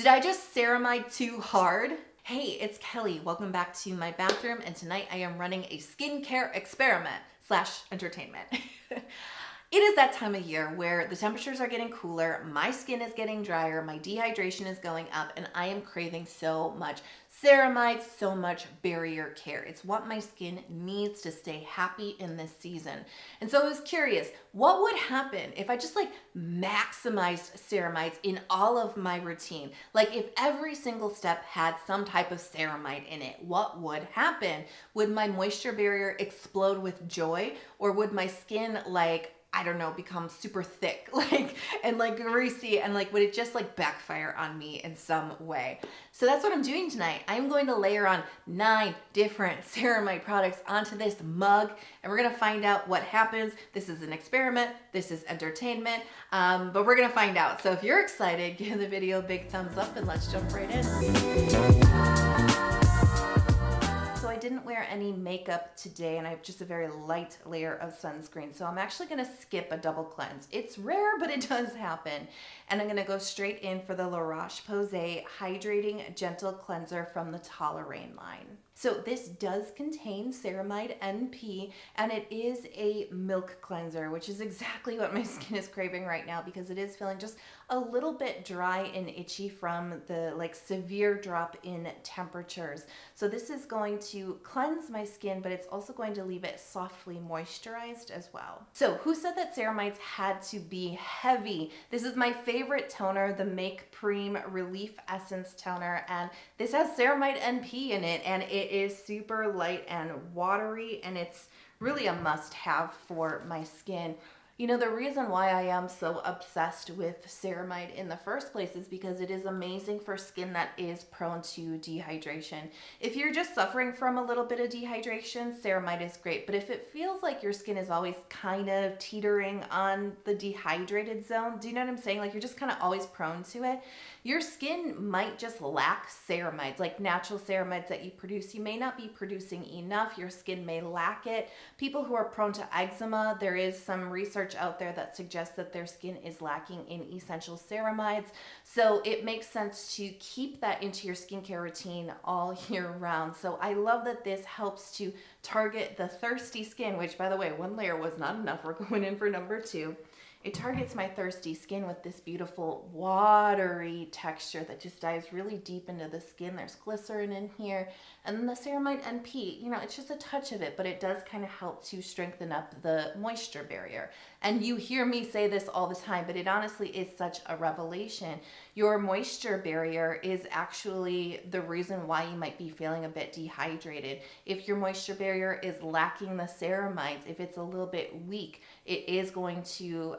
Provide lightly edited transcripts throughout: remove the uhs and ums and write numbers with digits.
Did I just ceramide too hard? Hey, it's Kelly. Welcome back to my bathroom, and tonight I am running a skincare experiment / entertainment. It is that time of year where the temperatures are getting cooler, my skin is getting drier, my dehydration is going up, and I am craving so much ceramide, so much barrier care. It's what my skin needs to stay happy in this season. And so I was curious, what would happen if I just maximized ceramides in all of my routine? Like if every single step had some type of ceramide in it, what would happen? Would my moisture barrier explode with joy, or would my skin I don't know, become super thick, and greasy, and would it just backfire on me in some way? So that's what I'm doing tonight. I'm going to layer on 9 different ceramide products onto this mug, and we're gonna find out what happens. This is an experiment, this is entertainment, but we're gonna find out. So if you're excited, give the video a big thumbs up and let's jump right in. So I didn't wear any makeup today, and I have just a very light layer of sunscreen. So I'm actually gonna skip a double cleanse. It's rare, but it does happen. And I'm gonna go straight in for the Roche-Posay Hydrating Gentle Cleanser from the Toleraine line. So this does contain ceramide NP, and it is a milk cleanser, which is exactly what my skin is craving right now because it is feeling just a little bit dry and itchy from the severe drop in temperatures. So this is going to cleanse my skin, but it's also going to leave it softly moisturized as well. So who said that ceramides had to be heavy? This is my favorite toner, the Make Prem Relief Essence Toner, and this has ceramide NP in it, and it is super light and watery, and it's really a must-have for my skin. You know, the reason why I am so obsessed with ceramide in the first place is because it is amazing for skin that is prone to dehydration. If you're just suffering from a little bit of dehydration, ceramide is great. But if it feels like your skin is always kind of teetering on the dehydrated zone, do you know what I'm saying? You're just kind of always prone to it. Your skin might just lack ceramides, like natural ceramides that you produce. You may not be producing enough. Your skin may lack it. People who are prone to eczema, there is some research out there that suggests that their skin is lacking in essential ceramides. So it makes sense to keep that into your skincare routine all year round. So I love that this helps to target the thirsty skin, which by the way, 1 layer was not enough. We're going in for number 2. It targets my thirsty skin with this beautiful watery texture that just dives really deep into the skin. There's glycerin in here. And then the ceramide NP, you know, it's just a touch of it, but it does kind of help to strengthen up the moisture barrier. And you hear me say this all the time, but it honestly is such a revelation. Your moisture barrier is actually the reason why you might be feeling a bit dehydrated. If your moisture barrier is lacking the ceramides, if it's a little bit weak, it is going to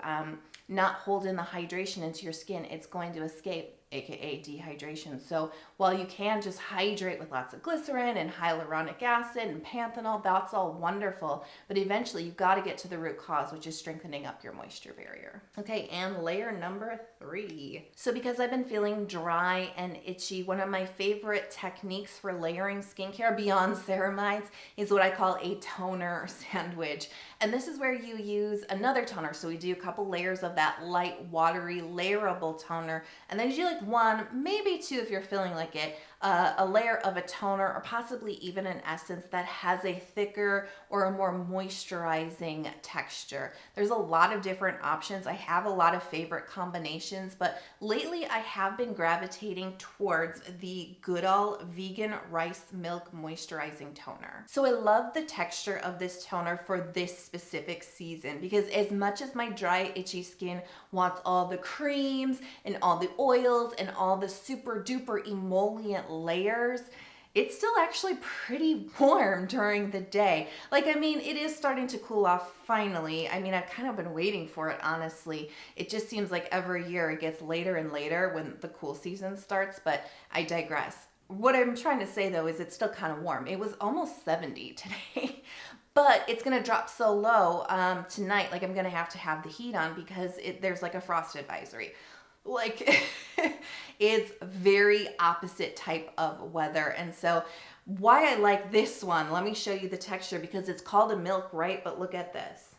not hold in the hydration into your skin. It's going to escape, aka dehydration. So while you can just hydrate with lots of glycerin and hyaluronic acid and panthenol, that's all wonderful, but eventually you've got to get to the root cause, which is strengthening up your moisture barrier. Okay, and layer number 3. So because I've been feeling dry and itchy, one of my favorite techniques for layering skincare beyond ceramides is what I call a toner sandwich. And this is where you use another toner. So we do a couple layers of that light, watery, layerable toner, and then you do 1, maybe 2 if you're feeling like it, a layer of a toner or possibly even an essence that has a thicker or a more moisturizing texture. There's a lot of different options. I have a lot of favorite combinations, but lately I have been gravitating towards the Goodal Vegan Rice Milk Moisturizing Toner. So I love the texture of this toner for this specific season because as much as my dry, itchy skin wants all the creams and all the oils and all the super duper emollient layers, it's still actually pretty warm during the day. It is starting to cool off finally. I've kind of been waiting for it, honestly. It just seems like every year it gets later and later when the cool season starts, but I digress. What I'm trying to say though is it's still kind of warm. It was almost 70 today. But it's gonna drop so low tonight, I'm gonna have to have the heat on because there's a frost advisory. It's very opposite type of weather. And so why I like this one, let me show you the texture because it's called a milk, right? But look at this.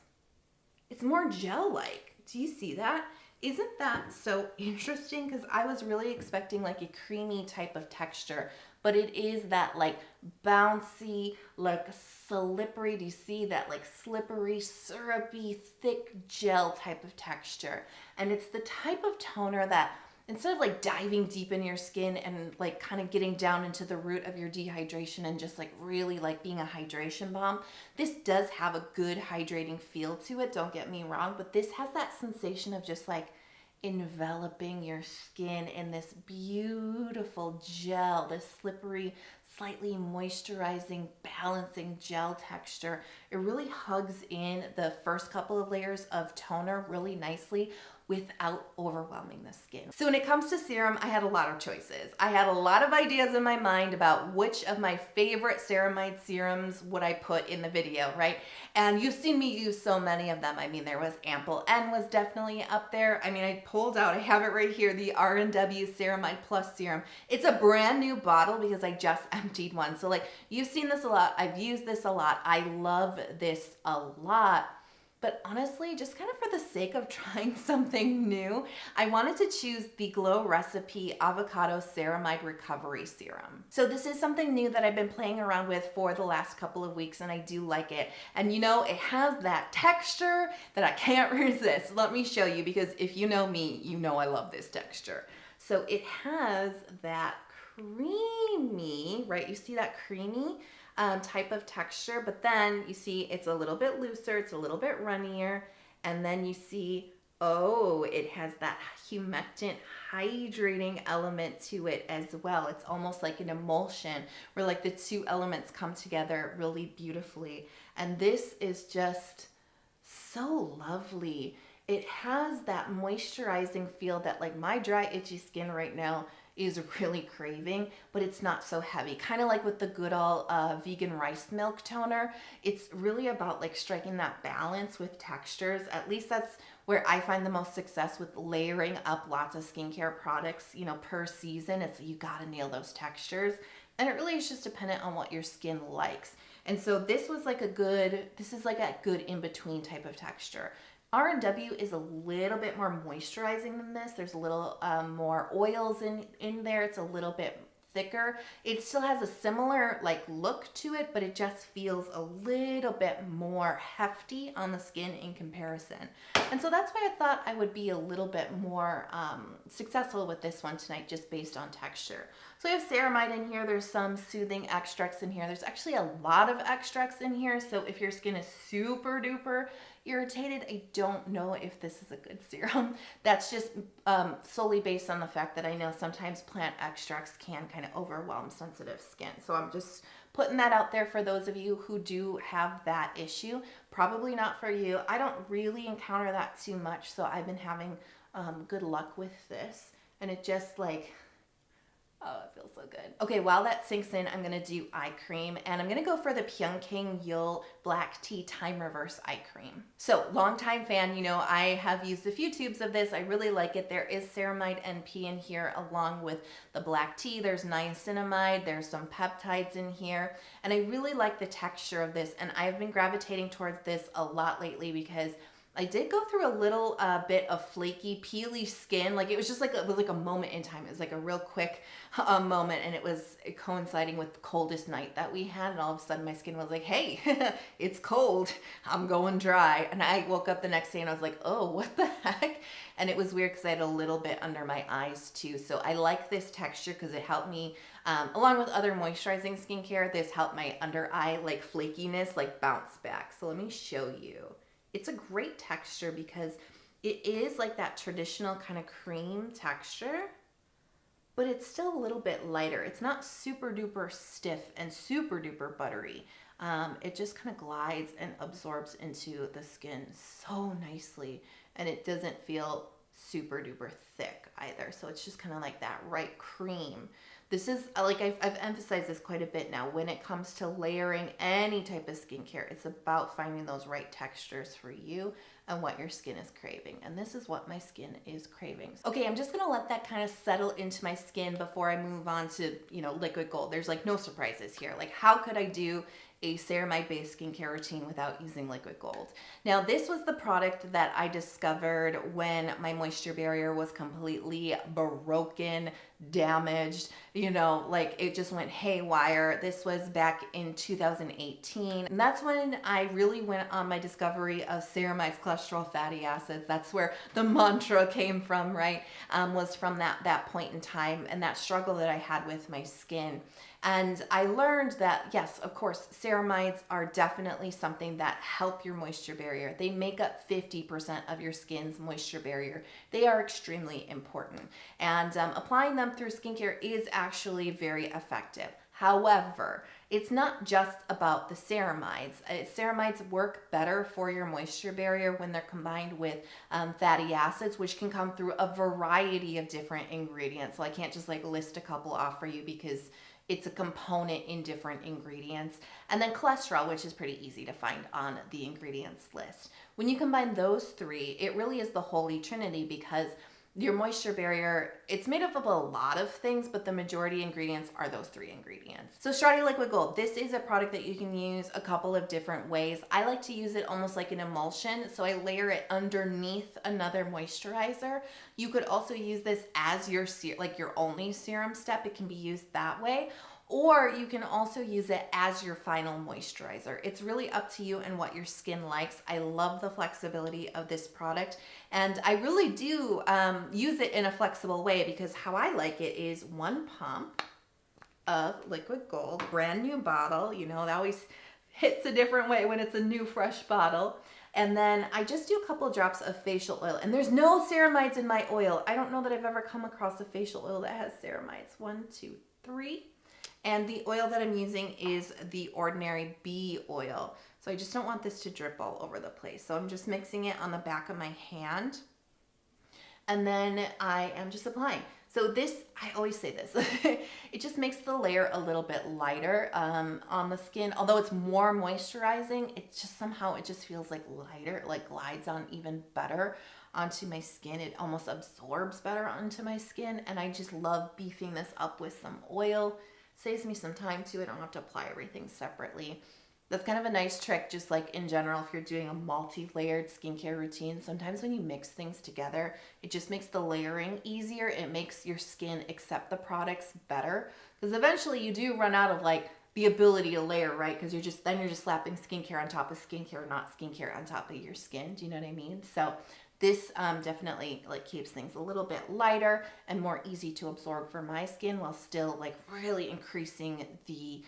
It's more gel-like. Do you see that? Isn't that so interesting? Because I was really expecting like a creamy type of texture, but it is that like bouncy, like slippery. Do you see that like slippery, syrupy, thick gel type of texture? And it's the type of toner that instead of like diving deep in your skin and like kind of getting down into the root of your dehydration and just like really like being a hydration bomb, this does have a good hydrating feel to it, don't get me wrong, but this has that sensation of just like enveloping your skin in this beautiful gel, this slippery, slightly moisturizing, balancing gel texture. It really hugs in the first couple of layers of toner really nicely without overwhelming the skin. So when it comes to serum, I had a lot of choices. I had a lot of ideas in my mind about which of my favorite ceramide serums would I put in the video, right? And you've seen me use so many of them. I mean, there was Ample N was definitely up there. I mean, I pulled out, I have it right here, the R&W Ceramide Plus Serum. It's a brand new bottle because I just emptied one. So like, you've seen this a lot. I've used this a lot. I love this a lot. But honestly, just kind of for the sake of trying something new, I wanted to choose the Glow Recipe Avocado Ceramide Recovery Serum. So this is something new that I've been playing around with for the last couple of weeks, and I do like it. And you know, it has that texture that I can't resist. Let me show you, because if you know me, you know I love this texture. So it has that creamy, right? You see that creamy type of texture, but then you see it's a little bit looser, it's a little bit runnier, and then you see, oh, it has that humectant hydrating element to it as well. It's almost like an emulsion where like the two elements come together really beautifully. And this is just so lovely. It has that moisturizing feel that like my dry, itchy skin right now is really craving, but it's not so heavy. Kind of like with the Goodal vegan rice milk toner. It's really about like striking that balance with textures. At least that's where I find the most success with layering up lots of skincare products, you know, per season. It's you gotta nail those textures. And it really is just dependent on what your skin likes. And so this was like this is like a good in-between type of texture. R&W is a little bit more moisturizing than this. There's a little more oils in there. It's a little bit thicker. It still has a similar like look to it, but it just feels a little bit more hefty on the skin in comparison. And so that's why I thought I would be a little bit more successful with this one tonight, just based on texture. So we have ceramide in here. There's some soothing extracts in here. There's actually a lot of extracts in here. So if your skin is super duper irritated, I don't know if this is a good serum. That's just solely based on the fact that I know sometimes plant extracts can kind of overwhelm sensitive skin. So I'm just putting that out there for those of you who do have that issue. Probably not for you. I don't really encounter that too much, so I've been having good luck with this. And it just like, oh, it feels so good. Okay, while that sinks in, I'm gonna do eye cream, and I'm gonna go for the Pyunkang Yule Black Tea Time Reverse Eye Cream. So, longtime fan, you know, I have used a few tubes of this. I really like it. There is ceramide NP in here along with the black tea. There's niacinamide, there's some peptides in here, and I really like the texture of this, and I've been gravitating towards this a lot lately because I did go through a little bit of flaky, peely skin. Like it was just like it was like a moment in time. It was like a real quick moment, and it was coinciding with the coldest night that we had. And all of a sudden, my skin was like, "Hey, it's cold. I'm going dry." And I woke up the next day and I was like, "Oh, what the heck?" And it was weird because I had a little bit under my eyes too. So I like this texture because it helped me, along with other moisturizing skincare. This helped my under eye like flakiness like bounce back. So let me show you. It's a great texture because it is like that traditional kind of cream texture, but it's still a little bit lighter. It's not super duper stiff and super duper buttery. It just kind of glides and absorbs into the skin so nicely, and it doesn't feel super duper thick either. So it's just kind of like that right cream. This is like I've emphasized this quite a bit now. When it comes to layering any type of skincare, it's about finding those right textures for you and what your skin is craving. And this is what my skin is craving. Okay, I'm just gonna let that kind of settle into my skin before I move on to, you know, liquid gold. There's like no surprises here. Like how could I do a ceramide based skincare routine without using liquid gold. Now, this was the product that I discovered when my moisture barrier was completely broken, damaged, you know, like it just went haywire. This was back in 2018. And that's when I really went on my discovery of ceramides, cholesterol, fatty acids. That's where the mantra came from, right? Was from that point in time and that struggle that I had with my skin. And I learned that, yes, of course, ceramides are definitely something that help your moisture barrier. They make up 50% of your skin's moisture barrier. They are extremely important. And applying them through skincare is actually very effective. However, it's not just about the ceramides. Ceramides work better for your moisture barrier when they're combined with fatty acids, which can come through a variety of different ingredients. So I can't just like list a couple off for you because it's a component in different ingredients. And then cholesterol, which is pretty easy to find on the ingredients list. When you combine those three, it really is the holy trinity because your moisture barrier, it's made up of a lot of things, but the majority ingredients are those three ingredients. So Stratia Liquid Gold, this is a product that you can use a couple of different ways. I like to use it almost like an emulsion, so I layer it underneath another moisturizer. You could also use this as your only serum step. It can be used that way. Or you can also use it as your final moisturizer. It's really up to you and what your skin likes. I love the flexibility of this product, and I really do use it in a flexible way because how I like it is one pump of liquid gold, brand new bottle. You know, it always hits a different way when it's a new fresh bottle. And then I just do a couple drops of facial oil, and there's no ceramides in my oil. I don't know that I've ever come across a facial oil that has ceramides. 1, 2, 3. And the oil that I'm using is the ordinary bee oil. So I just don't want this to drip all over the place. So I'm just mixing it on the back of my hand. And then I am just applying. So this, I always say this, it just makes the layer a little bit lighter on the skin. Although it's more moisturizing, it's just somehow, it just feels like lighter, like glides on even better onto my skin. It almost absorbs better onto my skin. And I just love beefing this up with some oil. Saves me some time too. I don't have to apply everything separately. That's kind of a nice trick, just like in general, if you're doing a multi-layered skincare routine, sometimes when you mix things together, it just makes the layering easier. It makes your skin accept the products better because eventually you do run out of like the ability to layer, right? Because you're just slapping skincare on top of skincare, not skincare on top of your skin. Do you know what I mean? So this definitely like keeps things a little bit lighter and more easy to absorb for my skin while still like really increasing the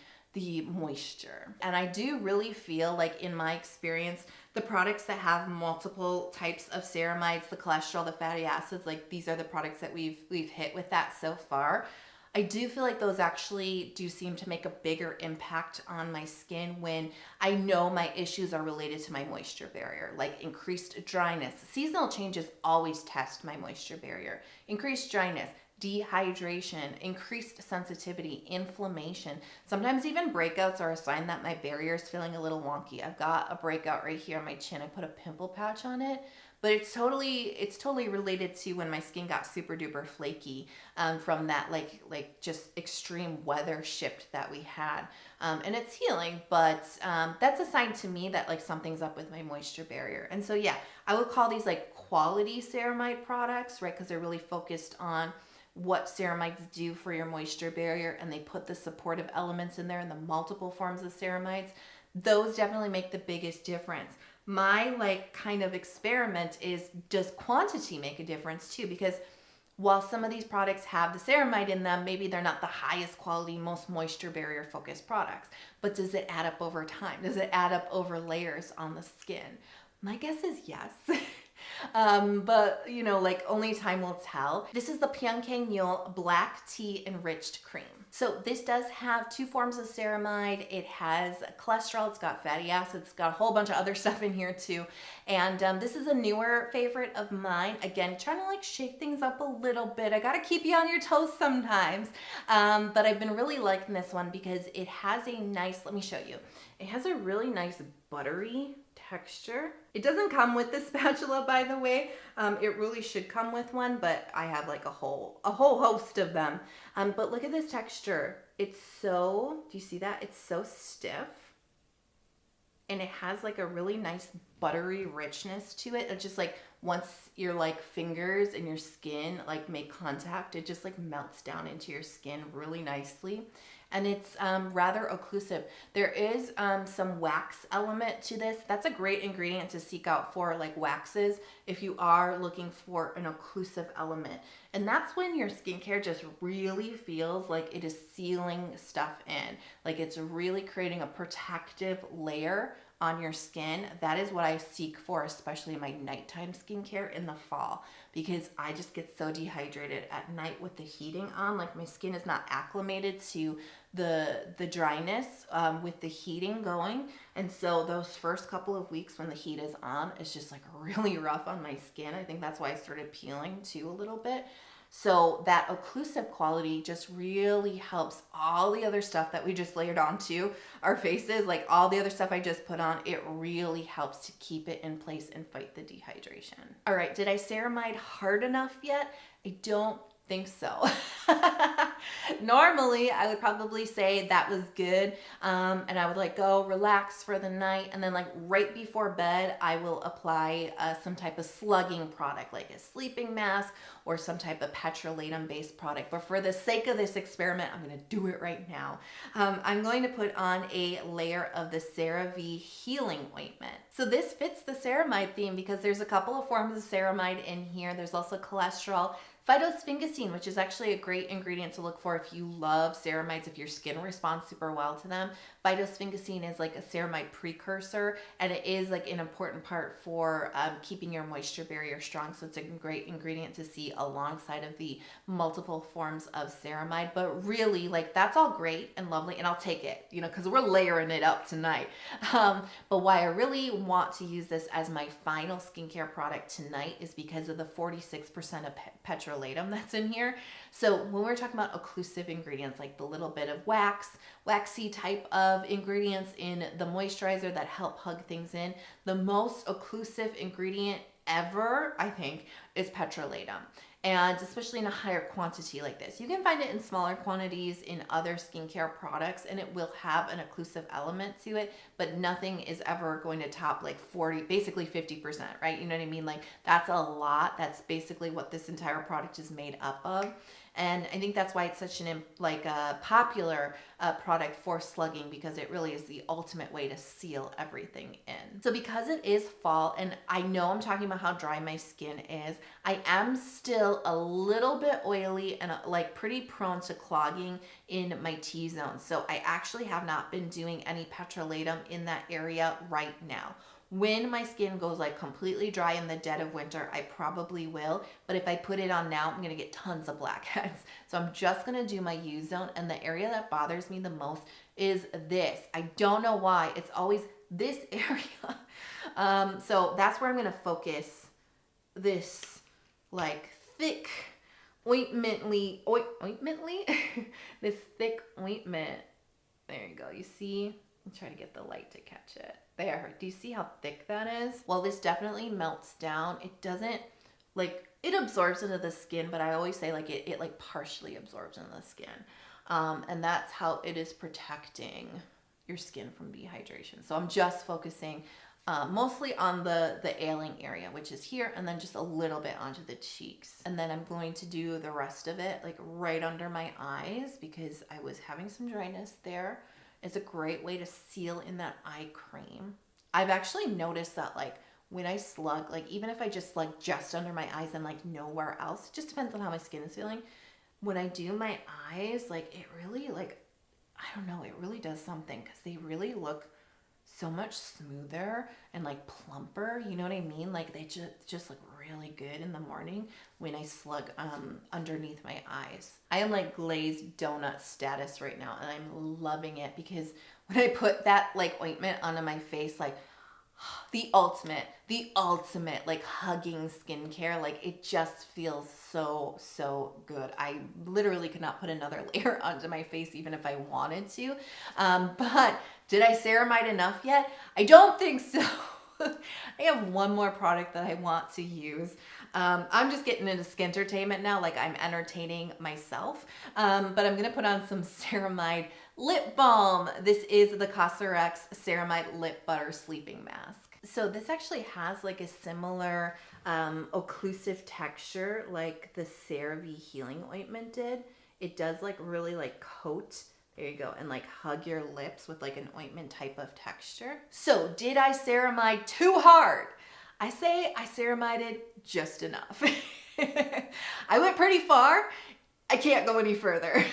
moisture. And I do really feel like in my experience, the products that have multiple types of ceramides, the cholesterol, the fatty acids, like these are the products that we've hit with that so far. I do feel like those actually do seem to make a bigger impact on my skin when I know my issues are related to my moisture barrier, like increased dryness. Seasonal changes always test my moisture barrier. Increased dryness, dehydration, increased sensitivity, inflammation. Sometimes even breakouts are a sign that my barrier is feeling a little wonky. I've got a breakout right here on my chin. I put a pimple patch on it. But it's totally related to when my skin got super duper flaky from that like just extreme weather shift that we had. And it's healing, but that's a sign to me that like something's up with my moisture barrier. And so yeah, I would call these like quality ceramide products, right? Because they're really focused on what ceramides do for your moisture barrier, and they put the supportive elements in there and the multiple forms of ceramides. Those definitely make the biggest difference. My like kind of experiment is, does quantity make a difference too? Because while some of these products have the ceramide in them, maybe they're not the highest quality, most moisture barrier focused products, but does it add up over time? Does it add up over layers on the skin? My guess is yes. But you know, like only time will tell. This is the Pyunkang Black Tea Enriched Cream. So this does have 2 forms of ceramide. It has cholesterol, it's got fatty acids, it's got a whole bunch of other stuff in here too. And this is a newer favorite of mine. Again, trying to like shake things up a little bit. I gotta keep you on your toes sometimes. But I've been really liking this one because it has a nice, let me show you. It has a really nice buttery texture. It doesn't come with the spatula, by the way. It really should come with one, but I have like a whole host of them. But look at this texture. It's so, do you see that? It's so stiff. and it has like a really nice buttery richness to it. It's just like once your like fingers and your skin like make contact, it just like melts down into your skin really nicely. And it's rather occlusive. There is some wax element to this. That's a great ingredient to seek out for like waxes if you are looking for an occlusive element. And that's when your skincare just really feels like it is sealing stuff in. Like it's really creating a protective layer on your skin. That is what I seek for, especially my nighttime skincare in the fall, because I just get so dehydrated at night with the heating on. Like my skin is not acclimated to the dryness with the heating going. And so those first couple of weeks when the heat is on, it's just like really rough on my skin. I think that's why I started peeling too a little bit. So that occlusive quality just really helps all the other stuff that we just layered onto our faces, like all the other stuff I just put on, it really helps to keep it in place and fight the dehydration. All right, did I ceramide hard enough yet? I don't think so. Normally I would probably say that was good, and I would like go relax for the night, and then like right before bed I will apply some type of slugging product, like a sleeping mask or some type of petrolatum based product. But for the sake of this experiment, I'm going to do it right now. I'm going to put on a layer of the Cerave healing ointment. So this fits the ceramide theme because there's a couple of forms of ceramide in here. There's also cholesterol, phytosphingosine, which is actually a great ingredient to look for if you love ceramides, if your skin responds super well to them. Phytosphingosine is like a ceramide precursor, and it is like an important part for keeping your moisture barrier strong. So it's a great ingredient to see alongside of the multiple forms of ceramide. But really, like that's all great and lovely, and I'll take it, you know, because we're layering it up tonight. But why I really want to use this as my final skincare product tonight is because of the 46% of petrolatum that's in here. So when we're talking about occlusive ingredients, like the little bit of waxy type of ingredients in the moisturizer that help hug things in, the most occlusive ingredient ever, I think, is petrolatum. And especially in a higher quantity like this. You can find it in smaller quantities in other skincare products, and it will have an occlusive element to it, but nothing is ever going to top like 40, basically 50%, right? You know what I mean? Like that's a lot. That's basically what this entire product is made up of. And I think that's why it's such an popular product for slugging, because it really is the ultimate way to seal everything in. So because it is fall, and I know I'm talking about how dry my skin is, I am still a little bit oily and like pretty prone to clogging in my T-zone. So I actually have not been doing any petrolatum in that area right now. When my skin goes like completely dry in the dead of winter, I probably will. But if I put it on now, I'm going to get tons of blackheads. So I'm just going to do my U-zone. And the area that bothers me the most is this. I don't know why. It's always this area. So that's where I'm going to focus this like thick ointmently, this thick ointment. There you go. You see? I'm trying to get the light to catch it. There. Do you see how thick that is? Well, this definitely melts down. It doesn't like, it absorbs into the skin, but I always say like it like partially absorbs into the skin. And that's how it is protecting your skin from dehydration. So I'm just focusing mostly on the ailing area, which is here, and then just a little bit onto the cheeks. And then I'm going to do the rest of it like right under my eyes because I was having some dryness there. It's a great way to seal in that eye cream. I've actually noticed that like when I slug, like even if I just slug just under my eyes and like nowhere else, it just depends on how my skin is feeling. When I do my eyes, like it really like, I don't know, it really does something because they really look so much smoother and like plumper, you know what I mean? Like they just look really good in the morning when I slug underneath my eyes. I am like glazed donut status right now, and I'm loving it because when I put that like ointment onto my face, like the ultimate like hugging skincare, like it just feels so good. I literally could not put another layer onto my face even if I wanted to. But did I ceramide enough yet? I don't think so. I have one more product that I want to use. I'm just getting into skin entertainment now, like I'm entertaining myself. But I'm gonna put on some ceramide lip balm. This is the Cosrx Ceramide Lip Butter Sleeping Mask. So this actually has like a similar occlusive texture like the Cerave healing ointment did. It does like really like coat, there you go, and like hug your lips with like an ointment type of texture. So did I ceramide too hard? I say I ceramided just enough. I went pretty far. I can't go any further.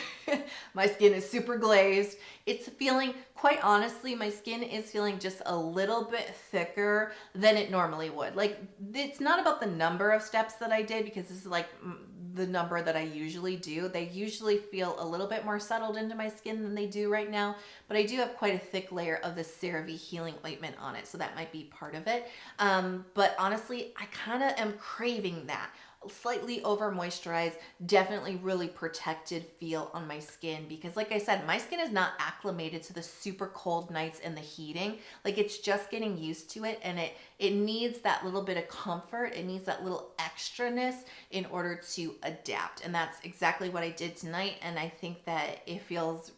My skin is super glazed. It's feeling, quite honestly, my skin is feeling just a little bit thicker than it normally would. Like, it's not about the number of steps that I did, because this is like the number that I usually do. They usually feel a little bit more settled into my skin than they do right now, but I do have quite a thick layer of the Cerave healing ointment on it, so that might be part of it. But honestly, I kind of am craving that. Slightly over moisturized, definitely really protected feel on my skin, because like I said, my skin is not acclimated to the super cold nights and the heating. Like, it's just getting used to it, and it needs that little bit of comfort. It needs that little extraness in order to adapt, and that's exactly what I did tonight, and I think that it feels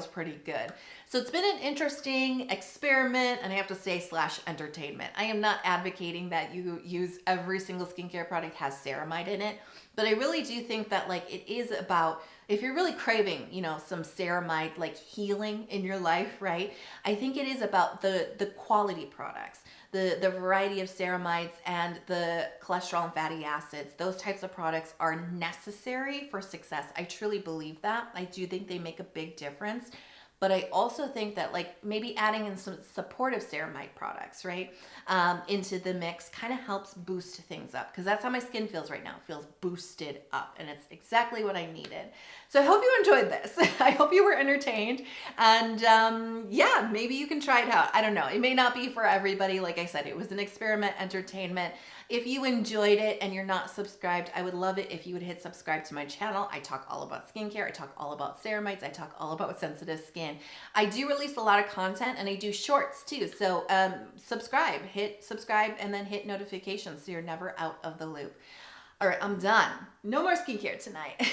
pretty good. So it's been an interesting experiment, and I have to say / entertainment. I am not advocating that you use every single skincare product has ceramide in it, but I really do think that like it is about, if you're really craving, you know, some ceramide like healing in your life, right? I think it is about the quality products, the variety of ceramides and the cholesterol and fatty acids. Those types of products are necessary for success. I truly believe that. I do think they make a big difference. But I also think that like maybe adding in some supportive ceramide products, right, into the mix kind of helps boost things up, because that's how my skin feels right now. It feels boosted up, and it's exactly what I needed. So I hope you enjoyed this. I hope you were entertained, and yeah, maybe you can try it out. I don't know. It may not be for everybody. Like I said, it was an experiment, entertainment. If you enjoyed it and you're not subscribed, I would love it if you would hit subscribe to my channel. I talk all about skincare. I talk all about ceramides. I talk all about sensitive skin. I do release a lot of content, and I do shorts too. So subscribe, hit subscribe, and then hit notifications so you're never out of the loop. All right, I'm done. No more skincare tonight.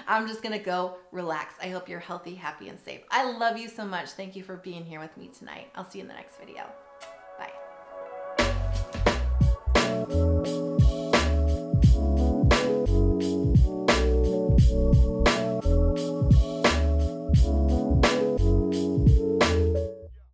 I'm just gonna go relax. I hope you're healthy, happy, and safe. I love you so much. Thank you for being here with me tonight. I'll see you in the next video.